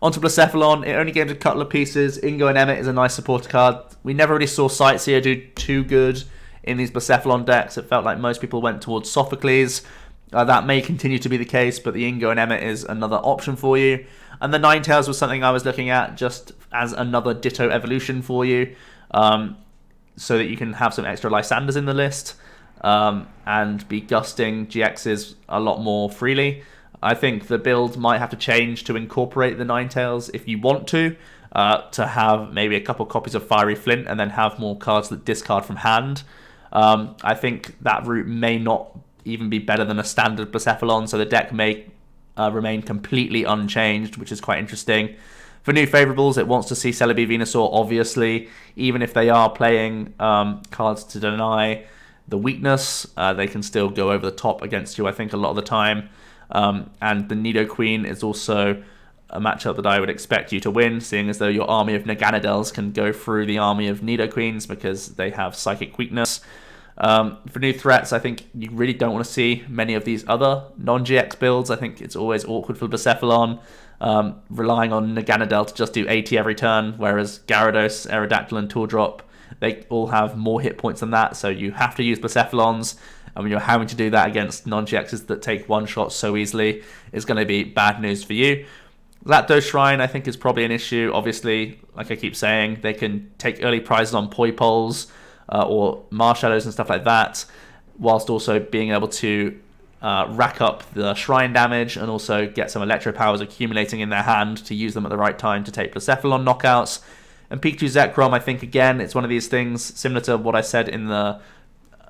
Onto Blacephalon, it only gains a couple of pieces. Ingo and Emmet is a nice supporter card. We never really saw Sightseer do too good in these Blacephalon decks. It felt like most people went towards Sophocles. That may continue to be the case, but the Ingo and Emmet is another option for you. And the Ninetales was something I was looking at just as another Ditto evolution for you, so that you can have some extra Lysanders in the list, and be gusting GXs a lot more freely. I think the build might have to change to incorporate the Ninetales if you want to have maybe a couple copies of Fiery Flint and then have more cards that discard from hand. I think that route may not even be better than a standard Blacephalon, so the deck may remain completely unchanged, which is quite interesting. For new favourables, it wants to see Celebi Venusaur, obviously. Even if they are playing cards to deny the weakness, they can still go over the top against you, I think, a lot of the time. And the Nidoqueen is also a matchup that I would expect you to win, seeing as though your army of Naganadels can go through the army of Nidoqueens because they have psychic weakness. For new threats, I think you really don't want to see many of these other non-GX builds. I think it's always awkward for Blacephalon, relying on Naganadel to just do 80 every turn, whereas Gyarados, Aerodactyl, and Tooldrop, they all have more hit points than that, so you have to use Blacephalons, and when you're having to do that against non-GXs that take one shot so easily, it's going to be bad news for you. Zapdos Shrine, I think, is probably an issue. Obviously, like I keep saying, they can take early prizes on Poipoles or Marshadows and stuff like that, whilst also being able to rack up the Shrine damage and also get some Electro Powers accumulating in their hand to use them at the right time to take Blacephalon knockouts. And Pikachu Zekrom, I think, again, it's one of these things similar to what I said in the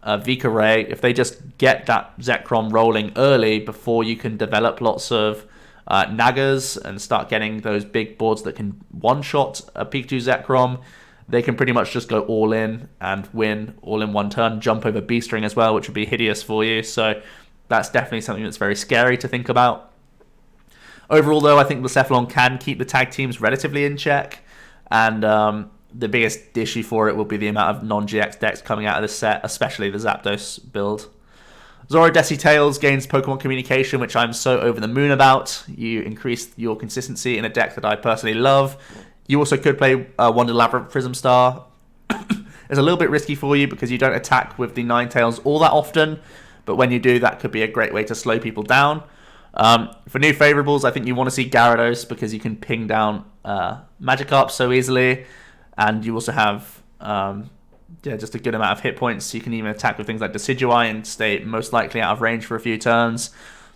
Vika Ray. If they just get that Zekrom rolling early before you can develop lots of Nagas and start getting those big boards that can one-shot a Pikachu Zekrom, they can pretty much just go all in and win all in one turn, jump over B-String as well, which would be hideous for you. So that's definitely something that's very scary to think about. Overall, though, I think Blacephalon can keep the tag teams relatively in check, and the biggest issue for it will be the amount of non-GX decks coming out of this set, especially the Zapdos build. Zoroark Tails gains Pokemon Communication, which I'm so over the moon about. You increase your consistency in a deck that I personally love. You also could play Wonder Labyrinth Prism Star. It's a little bit risky for you because you don't attack with the Ninetales all that often, but when you do, that could be a great way to slow people down. For new favourables, I think you want to see Gyarados because you can ping down Magikarp so easily, and you also have just a good amount of hit points. You can even attack with things like Decidueye and stay most likely out of range for a few turns.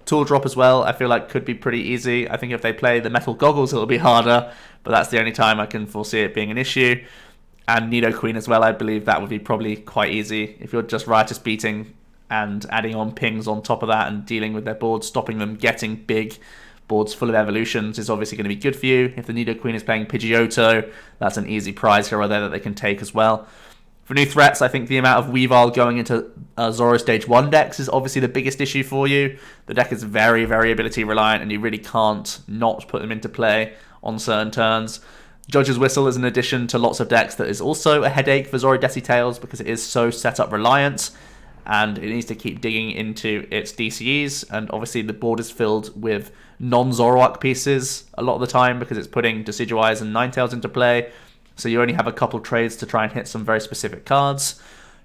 Tooldrop as well, I feel like could be pretty easy. I think if they play the Metal Goggles, it'll be harder, but that's the only time I can foresee it being an issue. And Nidoqueen as well, I believe that would be probably quite easy. If you're just Riotous Beating and adding on pings on top of that and dealing with their boards, stopping them getting big boards full of evolutions is obviously going to be good for you. If the Nidoqueen is playing Pidgeotto, that's an easy prize hero there that they can take as well. For new threats, I think the amount of Weavile going into Zoro Stage 1 decks is obviously the biggest issue for you. The deck is very, very ability reliant, and you really can't not put them into play on certain turns. Judge's Whistle is an addition to lots of decks that is also a headache for Zoro Tails because it is so setup reliant, and it needs to keep digging into its DCEs, and obviously the board is filled with non-Zoroark pieces a lot of the time because it's putting Decidueyes and Ninetales into play, so you only have a couple trades to try and hit some very specific cards.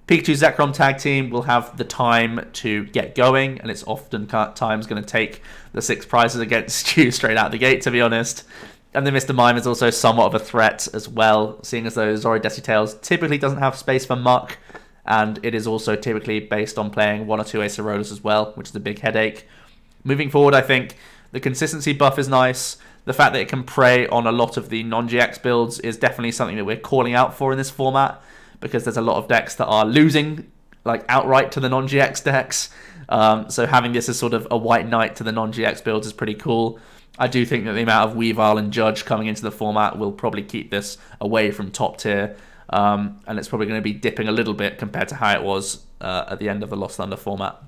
Pikachu Zekrom tag team will have the time to get going, and it's often times going to take the 6 prizes against you straight out the gate, to be honest. And then Mr. Mime is also somewhat of a threat as well, seeing as though Zoro Tails typically doesn't have space for Muck, and it is also typically based on playing 1 or 2 Acerolas as well, which is a big headache. Moving forward, I think the consistency buff is nice. The fact that it can prey on a lot of the non-GX builds is definitely something that we're calling out for in this format, because there's a lot of decks that are losing like outright to the non-GX decks. So having this as sort of a white knight to the non-GX builds is pretty cool. I do think that the amount of Weavile and Judge coming into the format will probably keep this away from top tier, and it's probably going to be dipping a little bit compared to how it was at the end of the Lost Thunder format.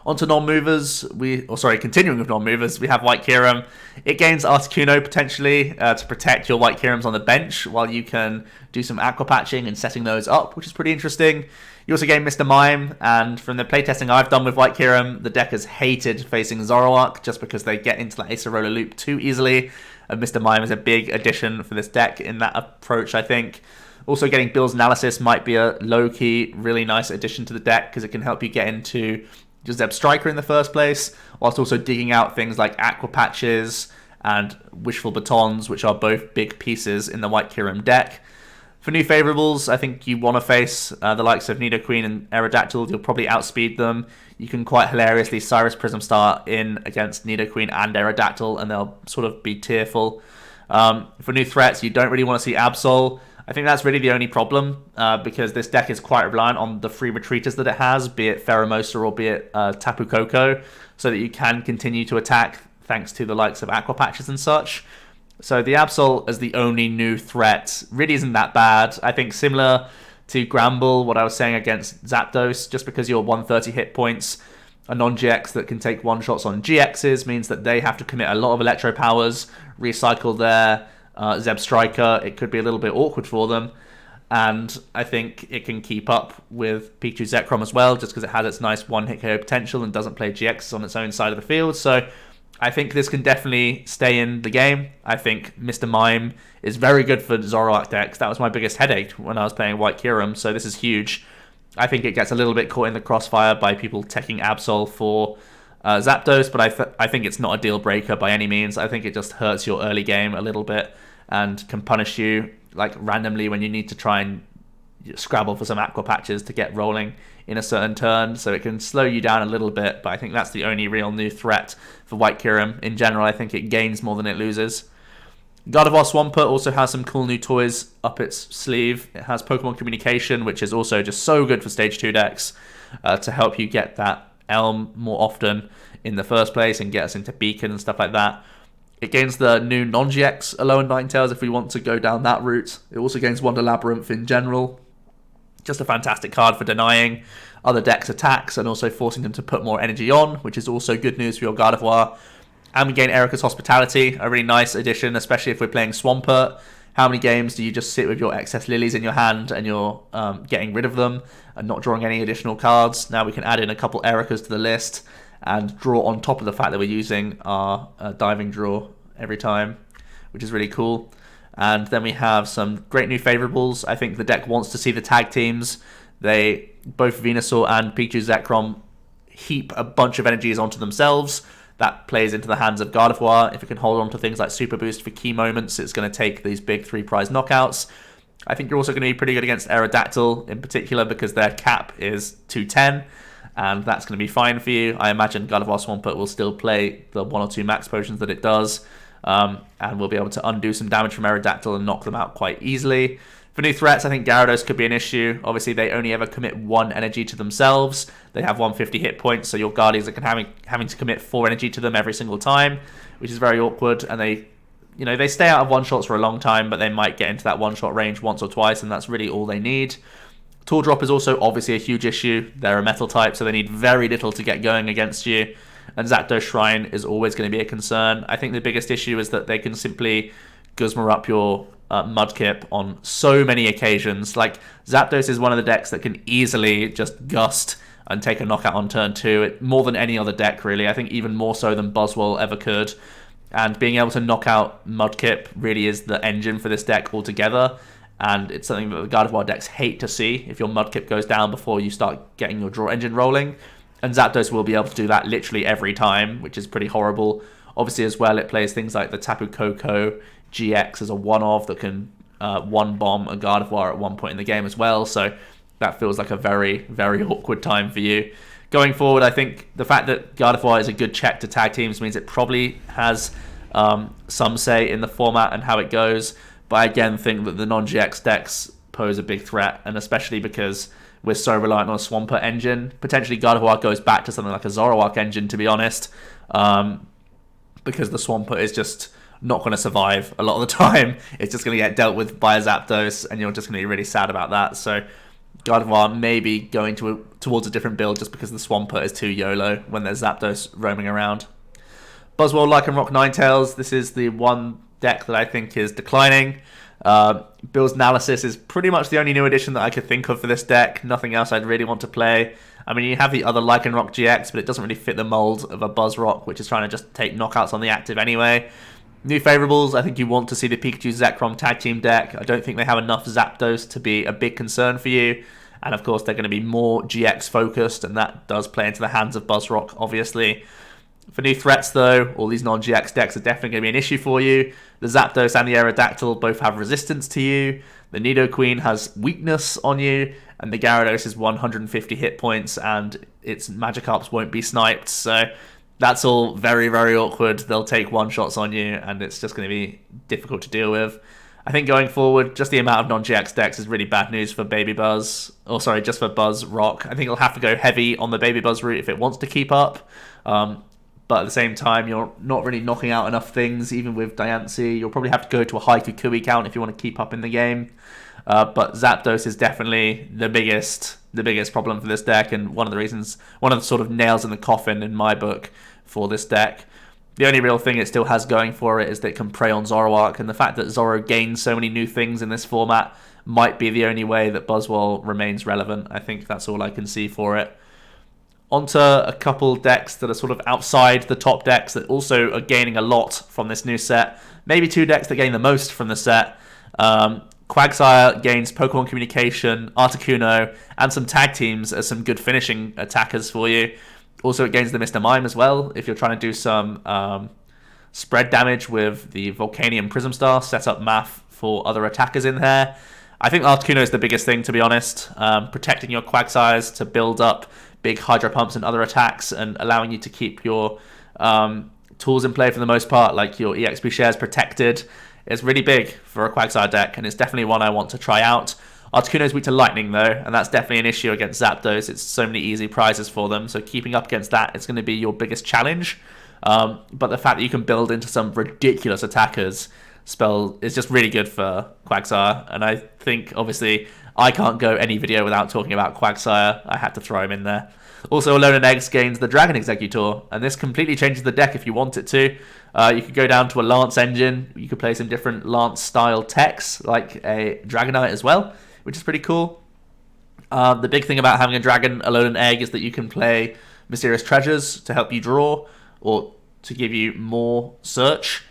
On to non-movers, continuing with non-movers, we have White Kyurem. It gains Articuno potentially to protect your White Kyurems on the bench while you can do some aqua patching and setting those up, which is pretty interesting. You also gain Mr. Mime, and from the playtesting I've done with White Kyurem, the deck has hated facing Zoroark just because they get into that Acerola loop too easily, and Mr. Mime is a big addition for this deck in that approach, I think. Also getting Bill's Analysis might be a low-key, really nice addition to the deck because it can help you get into Zeb Striker in the first place, whilst also digging out things like Aqua Patches and Wishful Batons, which are both big pieces in the White Kyurem deck. For new favourables, I think you want to face the likes of Nidoqueen and Aerodactyl. You'll probably outspeed them. You can quite hilariously Cyrus Prism Star in against Nidoqueen and Aerodactyl, and they'll sort of be tearful. For new threats, you don't really want to see Absol. I think that's really the only problem, because this deck is quite reliant on the free retreaters that it has, be it Pheromosa or be it Tapu Koko, so that you can continue to attack thanks to the likes of Aqua Patches and such. So the Absol as the only new threat really isn't that bad. I think similar to Granbull, what I was saying against Zapdos, just because you're 130 hit points, a non-GX that can take one-shots on GXs means that they have to commit a lot of Electro Powers, recycle their Zeb Striker. It could be a little bit awkward for them. And I think it can keep up with Pikachu Zekrom as well, just because it has its nice one-hit KO potential and doesn't play GXs on its own side of the field. So I think this can definitely stay in the game. I think Mr. Mime is very good for Zoroark decks. That was my biggest headache when I was playing White Kyurem, so this is huge. I think it gets a little bit caught in the crossfire by people teching Absol for Zapdos, but I think it's not a deal breaker by any means. I think it just hurts your early game a little bit and can punish you like randomly when you need to try and scrabble for some Aqua Patches to get rolling in a certain turn, so it can slow you down a little bit, but I think that's the only real new threat for White Kyurem. In general, I think it gains more than it loses. Gardevoir Swampert also has some cool new toys up its sleeve. It has Pokemon Communication, which is also just so good for Stage 2 decks to help you get that Elm more often in the first place and get us into Beacon and stuff like that. It gains the new non-GX Alolan Ninetales if we want to go down that route. It also gains Wonder Labyrinth in general. Just a fantastic card for denying other decks' attacks and also forcing them to put more energy on, which is also good news for your Gardevoir. And we gain Erica's Hospitality, a really nice addition, especially if we're playing Swampert. How many games do you just sit with your excess lilies in your hand and you're getting rid of them and not drawing any additional cards? Now we can add in a couple Ericas to the list and draw on top of the fact that we're using our diving draw every time, which is really cool. And then we have some great new favourables. I think the deck wants to see the tag teams. Both Venusaur and Pikachu Zekrom heap a bunch of energies onto themselves. That plays into the hands of Gardevoir. If it can hold on to things like Super Boost for key moments, it's going to take these big 3-prize knockouts. I think you're also going to be pretty good against Aerodactyl in particular because their cap is 210, and that's going to be fine for you. I imagine Gardevoir Swampert will still play the 1 or 2 max potions that it does, and we'll be able to undo some damage from Aerodactyl and knock them out quite easily. For new threats, I think Gyarados could be an issue. Obviously, they only ever commit 1 energy to themselves. They have 150 hit points, so your Guardians are having to commit 4 energy to them every single time, which is very awkward. And they stay out of one-shots for a long time, but they might get into that one-shot range once or twice, and that's really all they need. Tool Drop is also obviously a huge issue. They're a metal type, so they need very little to get going against you. And Zapdos Shrine is always going to be a concern. I think the biggest issue is that they can simply Guzma up your Mudkip on so many occasions. Like, Zapdos is one of the decks that can easily just gust and take a knockout on turn 2, more than any other deck, really. I think even more so than Buzzwole ever could. And being able to knock out Mudkip really is the engine for this deck altogether. And it's something that the Gardevoir decks hate to see if your Mudkip goes down before you start getting your draw engine rolling. And Zapdos will be able to do that literally every time, which is pretty horrible. Obviously, as well, it plays things like the Tapu Koko GX as a one-off that can one-bomb a Gardevoir at one point in the game as well. So that feels like a very, very awkward time for you. Going forward, I think the fact that Gardevoir is a good check to tag teams means it probably has some say in the format and how it goes. But I again think that the non-GX decks pose a big threat, and especially because we're so reliant on a Swampert engine. Potentially Gardevoir goes back to something like a Zoroark engine, to be honest, because the Swampert is just not going to survive a lot of the time. It's just going to get dealt with by a Zapdos, and you're just going to be really sad about that. So Gardevoir may be going towards a different build just because the Swampert is too YOLO when there's Zapdos roaming around. Buzzwole, Lycanroc, Ninetales. This is the one deck that I think is declining. Bill's Analysis is pretty much the only new addition that I could think of for this deck. Nothing else I'd really want to play. I mean, you have the other Lycanroc GX, but it doesn't really fit the mold of a Buzzrock, which is trying to just take knockouts on the active anyway. New favourables, I think you want to see the Pikachu Zekrom tag team deck. I don't think they have enough Zapdos to be a big concern for you. And of course, they're going to be more GX focused, and that does play into the hands of Buzzrock, obviously. For new threats, though, all these non-GX decks are definitely going to be an issue for you. The Zapdos and the Aerodactyl both have resistance to you. The Nidoqueen has weakness on you, and the Gyarados is 150 hit points, and its Magikarps won't be sniped. So that's all very, very awkward. They'll take one-shots on you, and it's just going to be difficult to deal with. I think going forward, just the amount of non-GX decks is really bad news for Baby Buzz. Or sorry, just for Buzzrock. I think it'll have to go heavy on the Baby Buzz route if it wants to keep up. But at the same time, you're not really knocking out enough things, even with Diancie. You'll probably have to go to a high Kukui count if you want to keep up in the game. But Zapdos is definitely the biggest problem for this deck, and one of the sort of nails in the coffin in my book for this deck. The only real thing it still has going for it is that it can prey on Zoroark, and the fact that Zoro gains so many new things in this format might be the only way that Buzzwole remains relevant. I think that's all I can see for it. Onto a couple decks that are sort of outside the top decks that also are gaining a lot from this new set. Maybe two decks that gain the most from the set. Quagsire gains Pokemon Communication, Articuno, and some tag teams as some good finishing attackers for you. Also, it gains the Mr. Mime as well, if you're trying to do some spread damage with the Volcanion Prism Star, set up math for other attackers in there. I think Articuno is the biggest thing, to be honest. Protecting your Quagsires to build up big Hydro Pumps and other attacks, and allowing you to keep your tools in play for the most part, like your EXP shares protected, is really big for a Quagsire deck, and it's definitely one I want to try out. Articuno is weak to Lightning, though, and that's definitely an issue against Zapdos. It's so many easy prizes for them, so keeping up against that is going to be your biggest challenge. But the fact that you can build into some ridiculous attackers spell is just really good for Quagsire, and I think, obviously, I can't go any video without talking about Quagsire. I had to throw him in there. Also, Alolan Eggs gains the Dragon Executor, and this completely changes the deck if you want it to. You could go down to a Lance engine. You could play some different Lance-style techs, like a Dragonite as well, which is pretty cool. The big thing about having a Dragon Alolan Egg is that you can play Mysterious Treasures to help you draw, or to give you more search.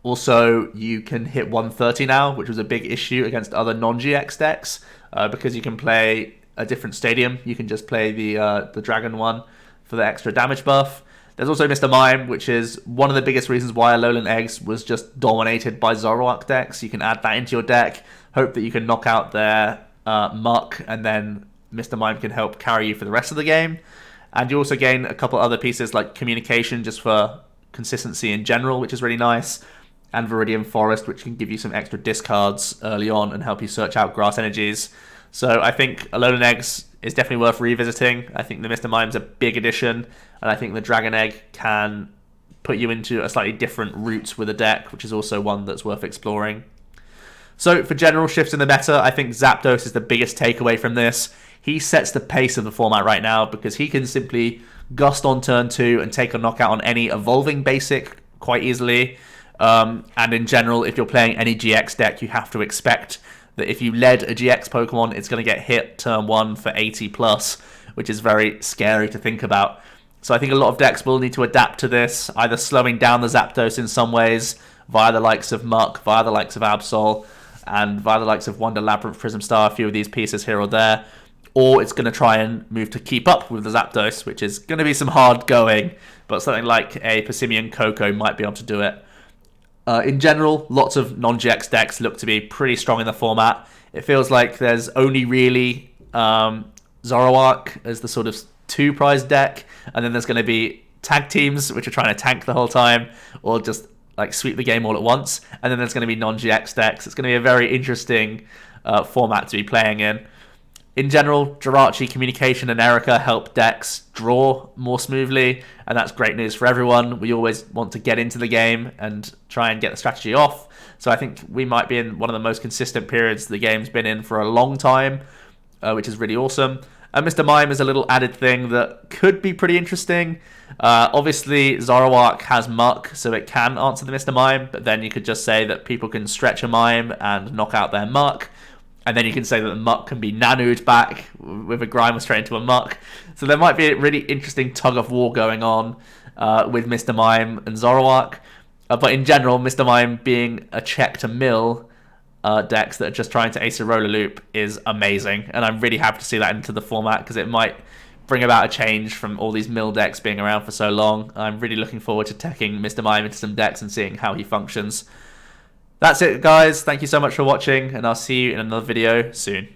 Also, you can hit 130 now, which was a big issue against other non-GX decks, because you can play a different stadium. You can just play the Dragon one for the extra damage buff. There's also Mr. Mime, which is one of the biggest reasons why Alolan Eggs was just dominated by Zoroark decks. You can add that into your deck, hope that you can knock out their Muck, and then Mr. Mime can help carry you for the rest of the game. And you also gain a couple other pieces like Communication, just for consistency in general, which is really nice, and Viridian Forest, which can give you some extra discards early on and help you search out grass energies. So I think Alolan Eggs is definitely worth revisiting. I think the Mr. Mime's a big addition, and I think the Dragon Egg can put you into a slightly different route with a deck, which is also one that's worth exploring. So for general shifts in the meta, I think Zapdos is the biggest takeaway from this. He sets the pace of the format right now because he can simply gust on turn 2 and take a knockout on any evolving basic quite easily. And in general, if you're playing any GX deck, you have to expect that if you led a GX Pokemon, it's going to get hit turn 1 for 80 plus, which is very scary to think about. So I think a lot of decks will need to adapt to this, either slowing down the Zapdos in some ways, via the likes of Muck, via the likes of Absol, and via the likes of Wonder Labyrinth, Prism Star, a few of these pieces here or there, or it's going to try and move to keep up with the Zapdos, which is going to be some hard going, but something like a Passimian Koko might be able to do it. In general, lots of non-GX decks look to be pretty strong in the format. It feels like there's only really Zoroark as the sort of 2-prize deck, and then there's going to be tag teams, which are trying to tank the whole time, or just like sweep the game all at once, and then there's going to be non-GX decks. It's going to be a very interesting format to be playing in. In general, Jirachi, Communication, and Erica help decks draw more smoothly, and that's great news for everyone. We always want to get into the game and try and get the strategy off, so I think we might be in one of the most consistent periods the game's been in for a long time, which is really awesome. And Mr. Mime is a little added thing that could be pretty interesting. Obviously, Zoroark has Muck, so it can answer the Mr. Mime, but then you could just say that people can stretch a Mime and knock out their Muck. And then you can say that the Muck can be nanued back with a Grimer straight into a Muck. So there might be a really interesting tug of war going on with Mr. Mime and Zoroark. But in general, Mr. Mime being a check to mill decks that are just trying to ace a roller loop is amazing, and I'm really happy to see that into the format because it might bring about a change from all these mill decks being around for so long. I'm really looking forward to teching Mr. Mime into some decks and seeing how he functions. That's it, guys. Thank you so much for watching, and I'll see you in another video soon.